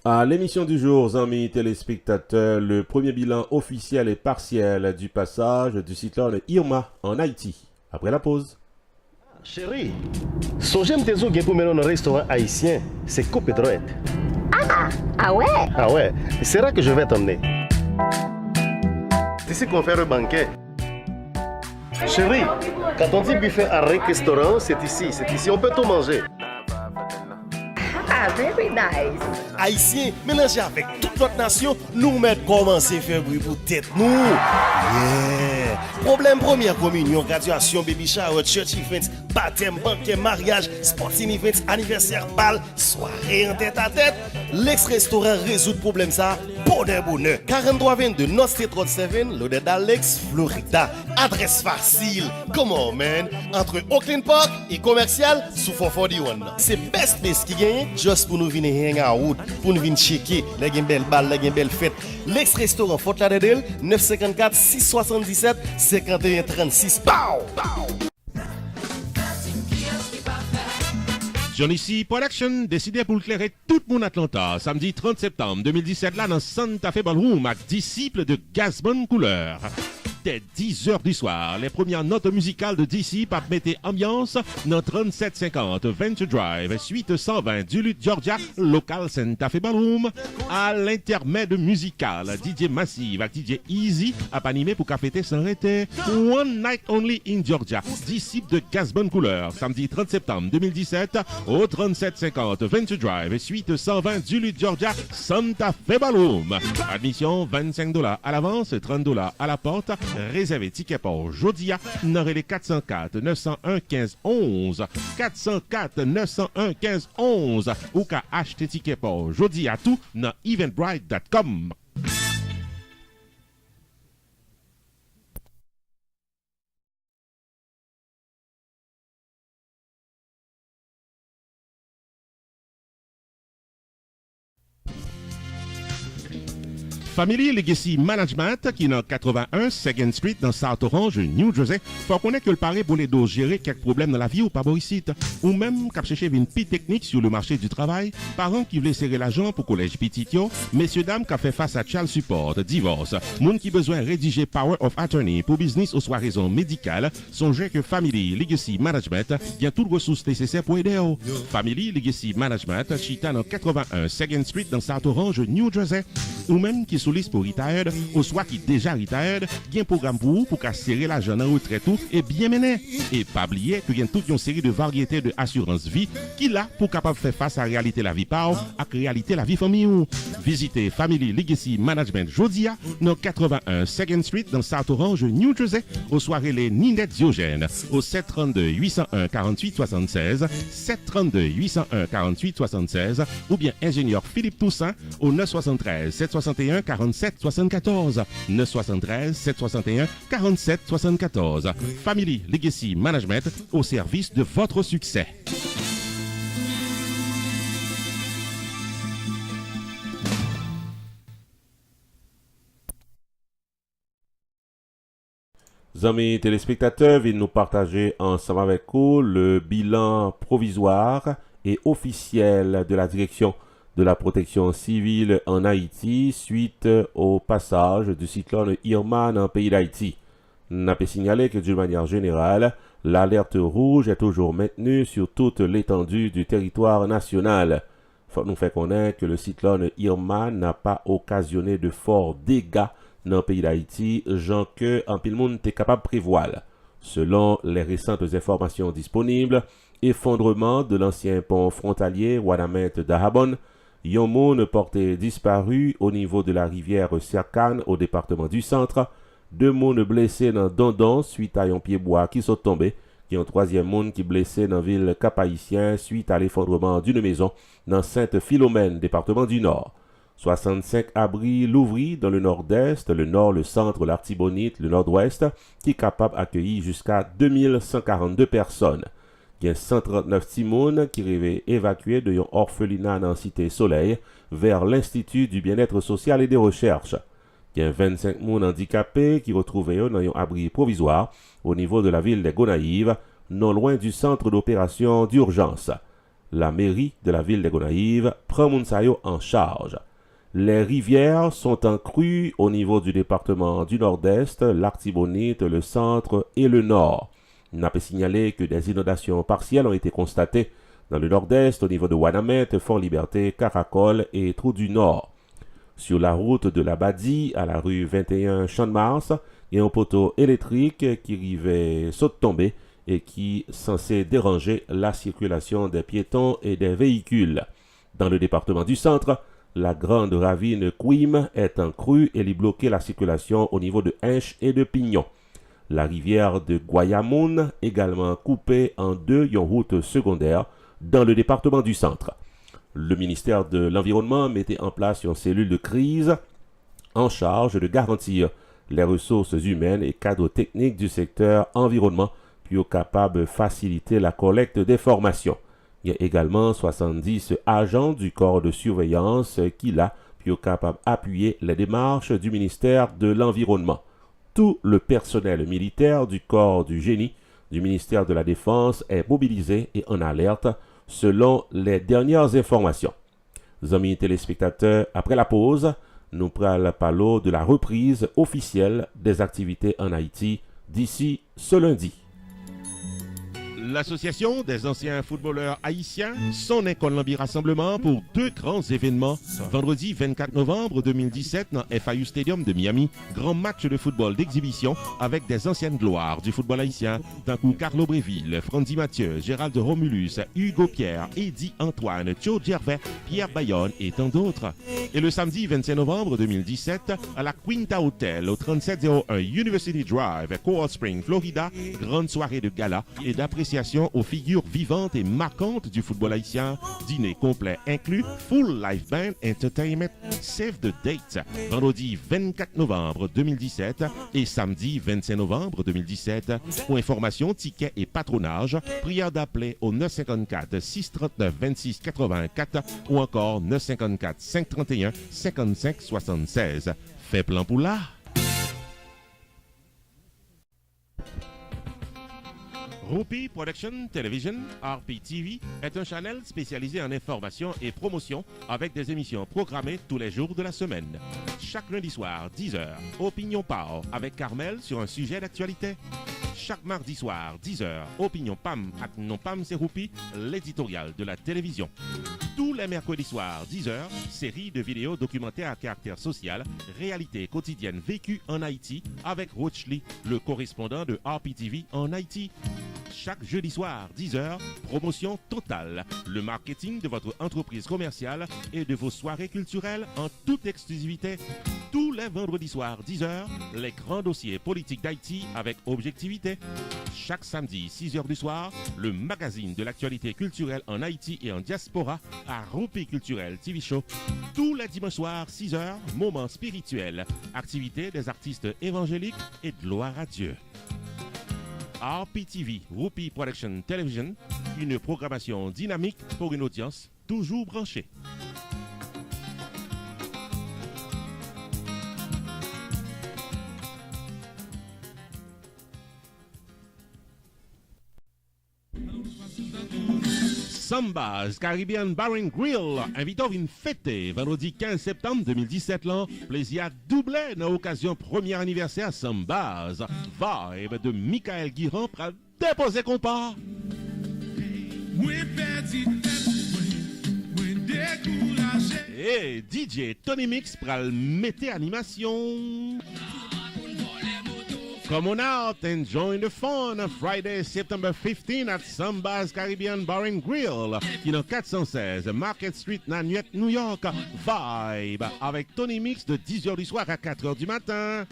À l'émission du jour, amis téléspectateurs, le premier bilan officiel et partiel du passage du cyclone Irma en Haïti. Après la pause. Chérie, son j'aime tes os pour mener un restaurant haïtien, c'est Copedroit. Ah ouais? Ah ouais, c'est là que je vais t'emmener. Tu sais qu'on fait un banquet. Chérie, quand on dit buffet à restaurant, c'est ici, on peut tout manger. Ah, very nice. Haïtiens, mélangés avec toute notre nation, nous mettre commencer à faire bruit pour tête nous. Yeah. Problème première communion, graduation, baby shower, church events, baptême, banquet, mariage, sporting events, anniversaire, bal, soirée en tête à tête. L'ex-restaurant résout le problème ça. Bonheur. 4322 North State Road 7, l'odeur d'Alex, Florida. Adresse facile. Come on, man. Entre Oakland Park et commercial, sous 441. C'est best place qui gagne, juste pour nous venir hang out, pour nous venir checker, les gagne belle balle, les gagne belle fête. L'ex-restaurant Fort Lauderdale, 954 677 51 36. Pow! Johnny C Production décidé pour éclairer tout le monde Atlanta samedi 30 septembre 2017 là dans Santa Fe Ballroom avec disciples de Gasbon Couleur. Dès 10h du soir, les premières notes musicales de DC par mettre ambiance dans 3750 Venture Drive, suite 120 Duluth, Georgia, local Santa Fe Ballroom. À l'intermède musical, DJ Massive avec DJ Easy a animé pour fêter sans arrêter. One Night Only in Georgia, disciple de Gasbon Couleur, samedi 30 septembre 2017 au 3750 Venture Drive, suite 120 Duluth, Georgia, Santa Fe Ballroom. Admission $25 à l'avance, $30 à la porte. Réservez ticket pour Jodia, n'aurez les 404 901 15 11 404 901 15 11 ou qu'à acheter ticket pour Jodia tout dans eventbrite.com. Family Legacy Management, qui est dans 81 2nd Street dans South Orange, New Jersey, faut connaître que le pari pour les dos gérer quelques problèmes dans la vie ou pas ici, ou même cap chercher une petite technique sur le marché du travail, parents qui veulent serrer l'argent pour collège petitio, messieurs dames qui fait face à child support, divorce, moun qui besoin rédiger power of attorney pour business ou soit raison médicale, songez que Family Legacy Management vient toutes ressources nécessaires pour aider. Family Legacy Management, chita dans 81 2nd Street dans South Orange, New Jersey, ou même qui sous liste pour retired, ou soit qui déjà retired, il y a un programme pour vous pour serrer l'argent en retraite et bien mener. Et pas oublier qu'il y a toute une série de variétés de assurance vie qui là pour capable faire face à la réalité la vie par à la réalité la vie famille. Visitez Family Legacy Management Jodia dans 81 2nd Street dans South Orange, New Jersey, aux soirées les Ninette Diogène au 732 801 48 76 732 801 48 76 ou bien ingénieur Philippe Toussaint au 973 761 47 74 973 761 47 74. Family Legacy Management au service de votre succès. Amis téléspectateurs, viennent nous partager ensemble avec vous le bilan provisoire et officiel de la direction de la protection civile en Haïti suite au passage du cyclone Irma dans le pays d'Haïti. N'a pas signalé que d'une manière générale, l'alerte rouge est toujours maintenue sur toute l'étendue du territoire national. Faut nous faire connaître que le cyclone Irma n'a pas occasionné de forts dégâts dans le pays d'Haïti, gens que en pile monde est capable de prévoir. Selon les récentes informations disponibles, effondrement de l'ancien pont frontalier Wanamet d'Ahabon, yon moun porté disparu au niveau de la rivière Serkan au département du centre, 2 moun blessés dans Dondon suite à un pied-bois qui sont tombés, et un 3e moun qui blessé dans la ville Cap-Haïtien suite à l'effondrement d'une maison dans Sainte-Philomène, département du Nord. 65 abris l'ouvri dans le nord-est, le nord, le centre, l'Artibonite, le nord-ouest, qui est capable d'accueillir jusqu'à 2142 personnes. Il y a 139 timounes qui rêvaient évacués de yon orphelinat dans Cité Soleil vers l'Institut du bien-être social et des recherches. Il y a 25 moun handicapés qui retrouvaient dans yon abri provisoire au niveau de la ville de Gonaïves, non loin du centre d'opération d'urgence. La mairie de la ville de Gonaïves prend Mounsayo en charge. Les rivières sont en crue au niveau du département du Nord-Est, l'Artibonite, le Centre et le Nord. On a pu signaler que des inondations partielles ont été constatées dans le Nord-Est au niveau de Wanamètre, Fort-Liberté, Caracol et Trou du Nord. Sur la route de la Badie à la rue 21 Champ-de-Mars, il y a un poteau électrique qui rivait saute tomber et qui est censé déranger la circulation des piétons et des véhicules. Dans le département du Centre, la grande ravine Quim est en crue et lui bloque la circulation au niveau de Hinche et de Pignon. La rivière de Guayamoun, également coupée en deux, une route secondaire dans le département du Centre. Le ministère de l'Environnement mettait en place une cellule de crise en charge de garantir les ressources humaines et cadres techniques du secteur environnement, puis capable de faciliter la collecte d'informations. Il y a également 70 agents du corps de surveillance qui là, puis capable d'appuyer les démarches du ministère de l'Environnement. Tout le personnel militaire du corps du génie du ministère de la Défense est mobilisé et en alerte selon les dernières informations. Amis téléspectateurs, après la pause, nous prenons parler de la reprise officielle des activités en Haïti d'ici ce lundi. L'Association des anciens footballeurs haïtiens s'en est Colombie Rassemblement pour deux grands événements. Vendredi 24 novembre 2017 dans FAU Stadium de Miami, grand match de football d'exhibition avec des anciennes gloires du football haïtien, d'un coup Carlo Bréville, Frandy Mathieu, Gérald Romulus, Hugo Pierre, Eddie Antoine, Joe Gervais, Pierre Bayonne et tant d'autres. Et le samedi 25 novembre 2017 à la Quinta Hotel au 3701 University Drive, Coral Springs, Florida, grande soirée de gala et d'appréciation aux figures vivantes et marquantes du football haïtien. Dîner complet inclus, full live band entertainment, save the date. Vendredi 24 novembre 2017 et samedi 25 novembre 2017. Pour information, tickets et patronage, prière d'appeler au 954 639 26 84 ou encore 954 531 55 76. Fait plan pour là. Rupi Production Television, RPTV, est un channel spécialisé en information et promotion avec des émissions programmées tous les jours de la semaine. Chaque lundi soir, 10h, Opinion Power avec Carmel sur un sujet d'actualité. Chaque mardi soir, 10h, Opinion Pam avec Non Pam c'est Rupi, l'éditorial de la télévision. Tous les mercredis soirs, 10h, série de vidéos documentaires à caractère social, réalité quotidienne vécue en Haïti avec Roach Lee, le correspondant de RPTV en Haïti. Chaque jeudi soir, 10h, promotion totale. Le marketing de votre entreprise commerciale et de vos soirées culturelles en toute exclusivité. Tous les vendredis soirs, 10h, les grands dossiers politiques d'Haïti avec objectivité. Chaque samedi, 6h du soir, le magazine de l'actualité culturelle en Haïti et en diaspora à Rupi Culturel TV Show. Tous les dimanches soirs, 6h, moments spirituels, activités des artistes évangéliques et gloire à Dieu. RPTV, Rupi Production Television, une programmation dynamique pour une audience toujours branchée. Samba's Caribbean Bar and Grill invite à une fête vendredi 15 septembre 2017 là. Plaisir doublé dans l'occasion premier anniversaire Samba's. Vibe de Michael Guiran pour déposer compas. Et DJ Tony Mix pour mettre animation. Come on out and join the fun Friday, September 15 at Samba's Caribbean Bar and Grill, qui est dans 416 Market Street, Nanuet, New York. Vibe avec Tony Mix de 10h du soir à 4h du matin.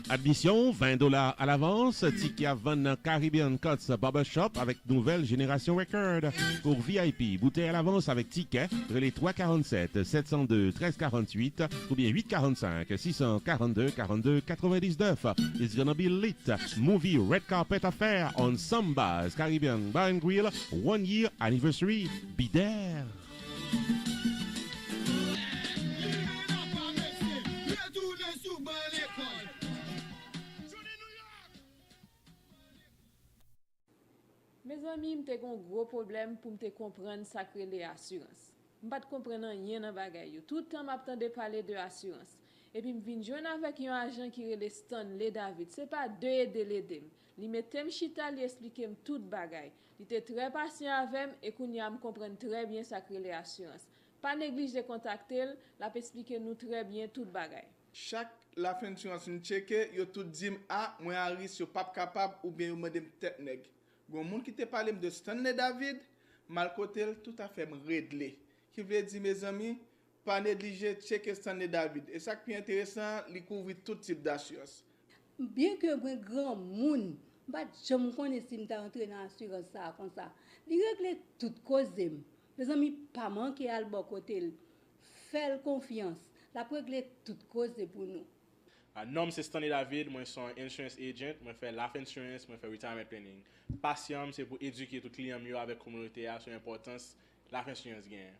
Admission, $20 à l'avance. Ticket à vendre dans Caribbean Cuts Barbershop avec nouvelle génération record. Pour VIP, bouteille à l'avance avec ticket, relais 347 702 1348 ou bien 845 642 42 99. It's gonna be lit. Movie Red Carpet Affair on Samba's Caribbean Bar and Grill 1 year anniversary. Be there. amis, m'te un gros problème pour me comprendre ça que les assurances. M'pas comprendre rien dans bagay yo. Tout le temps m'attendais parler de assurance. Et puis m'vinn joindre avec un agent qui relè Stanley David. C'est pas de aider. Li mettem chita li expliquer tout bagay. Il était très patient avec et kounya me comprendre très bien ça que les assurances. Pas négliger contacter, la peut expliquer nous très bien tout bagay. Chaque la fin assurance nous checker, yo tout dit moi à risque yo pas capable ou bien yo mandem tête nèg. Gon moun qui te parlé de Stanley David, mal côté tout à fait réglé. Qui veut dire mes amis, pas négliger checker Stanley David. Et ça qui est intéressant, il couvre tout type d'assurance. Bien que un grand monde, je me connais si m'ta entré dans l'assurance ça comme ça. Il règle toute cause. Mes amis pas manquer à bon côté. Faire confiance. La régler toute cause pour nous. Nom c'est Stanley David, moi suis un insurance agent, moi fais life insurance, moi fais retirement planning. Passion c'est pour éduquer tout client mieux avec communauté sur l'importance life insurance gain.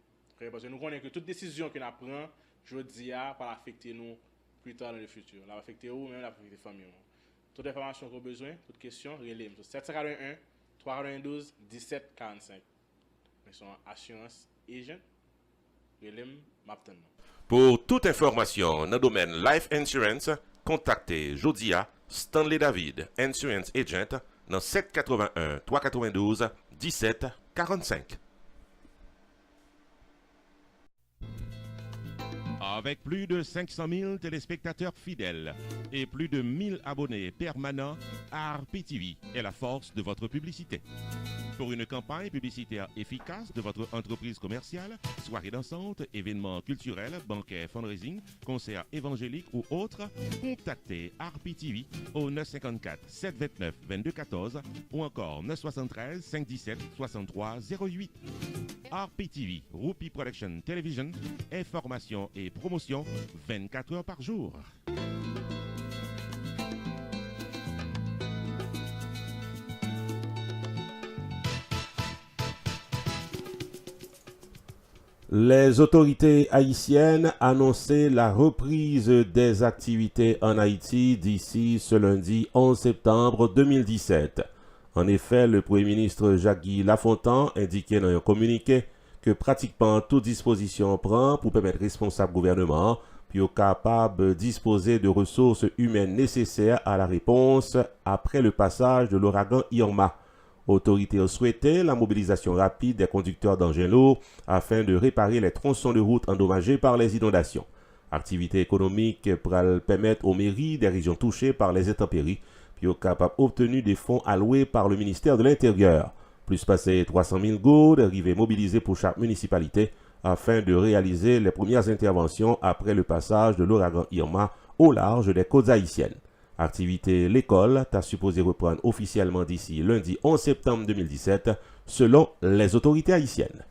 Parce que nous connaissons que toute décision que nous prenons, je dis va affecter nous plus tard dans le futur. La va affecter ou même la affecter famille. Toute information qu'on a besoin, toute question, relève 781 392 1745. Nous sommes assurance agent. Relève m'attend. Pour toute information dans le domaine Life Insurance, contactez Jodia Stanley David, Insurance Agent, dans 781 392 1745. Avec plus de 500 000 téléspectateurs fidèles et plus de 1000 abonnés permanents, RPTV est la force de votre publicité. Pour une campagne publicitaire efficace de votre entreprise commerciale, soirée dansante, événements culturels, banquets, fundraising, concerts évangéliques ou autres, contactez RPTV au 954 729 2214 ou encore 973 517 63 08. RPTV, Rupee Production Television, information et promotion 24 heures par jour. Les autorités haïtiennes annonçaient la reprise des activités en Haïti d'ici ce lundi 11 septembre 2017. En effet, le Premier ministre Jacques-Guy Lafontaine indiquait dans un communiqué que pratiquement toute disposition prend pour permettre responsable gouvernement puis au capable de disposer de ressources humaines nécessaires à la réponse après le passage de l'ouragan Irma. Autorités ont souhaité la mobilisation rapide des conducteurs d'engins lourds afin de réparer les tronçons de route endommagés par les inondations. Activité économique pour permettre aux mairies des régions touchées par les intempéries, puis aux capables obtenus des fonds alloués par le ministère de l'Intérieur. Plus passé 300 000 gourdes, arrivées mobilisées pour chaque municipalité afin de réaliser les premières interventions après le passage de l'ouragan Irma au large des côtes haïtiennes. Activité l'école t'a supposé reprendre officiellement d'ici lundi 11 septembre 2017 selon les autorités haïtiennes.